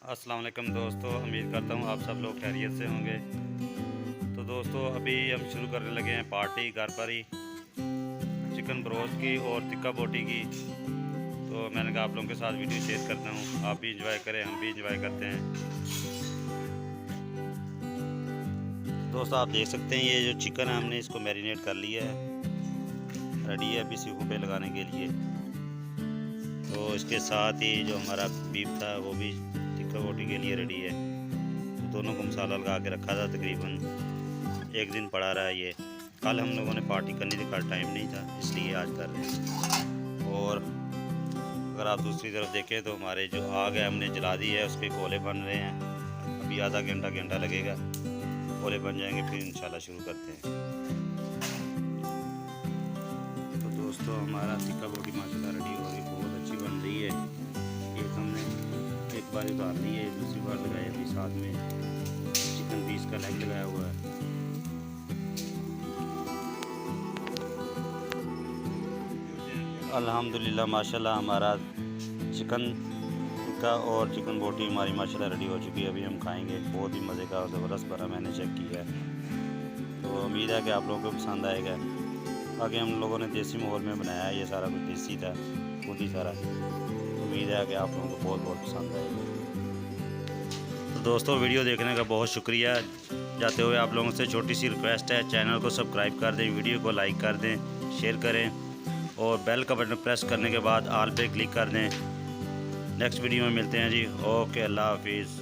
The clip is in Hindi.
अस्सलाम वालेकुम दोस्तों, उम्मीद करता हूँ आप सब लोग खैरियत से होंगे। तो दोस्तों अभी हम शुरू करने लगे हैं पार्टी घर पर ही, चिकन ब्रोस्ट की और टिक्का बोटी की। तो मैंने कहा आप लोगों के साथ वीडियो शेयर करता हूँ, आप भी इंजॉय करें, हम भी इंजॉय करते हैं। दोस्तों आप देख सकते हैं ये जो चिकन है हमने इसको मैरिनेट कर लिया है, रेडी है अभी सीखों पे लगाने के लिए। तो इसके साथ ही जो हमारा बीफ था वो भी टिक्का बोटी के लिए रेडी है। तो दोनों को मसाला लगा के रखा था, तकरीबन एक दिन पड़ा रहा है ये। कल हम लोगों ने पार्टी करनी थी, कल टाइम नहीं था इसलिए आज कर रहे हैं। और अगर आप दूसरी तरफ देखें तो हमारे जो आग है हमने जला दी है, उसके कोले बन रहे हैं। अभी आधा घंटा लगेगा, कोले बन जाएंगे फिर इंशाल्लाह शुरू करते हैं। तो दोस्तों हमारा टिक्का बोटी माशाल्लाह रेडी हो रही, बहुत अच्छी बन रही है। एक हमने एक बार उतार ली है, दूसरी बार लगाई अभी साथ में चिकन पीस का लेग लगाया हुआ है। अल्हम्दुलिल्लाह माशाल्लाह हमारा चिकन टिक्का और चिकन बोटी हमारी माशाल्लाह रेडी हो चुकी है। अभी हम खाएंगे, बहुत ही मज़े का और ज़बरदस्त बना, मैंने चेक किया है। तो उम्मीद है कि आप लोगों को पसंद आएगा। आगे हम लोगों ने देसी माहौल में बनाया है, ये सारा कुछ देसी था खुद ही सारा। उम्मीद है कि आप लोगों को बहुत बहुत पसंद आएगा। तो दोस्तों वीडियो देखने का बहुत शुक्रिया। जाते हुए आप लोगों से छोटी सी रिक्वेस्ट है, चैनल को सब्सक्राइब कर दें, वीडियो को लाइक कर दें, शेयर करें और बेल का बटन प्रेस करने के बाद ऑल पे क्लिक कर दें। नेक्स्ट वीडियो में मिलते हैं जी। ओके, अल्लाह हाफिज़।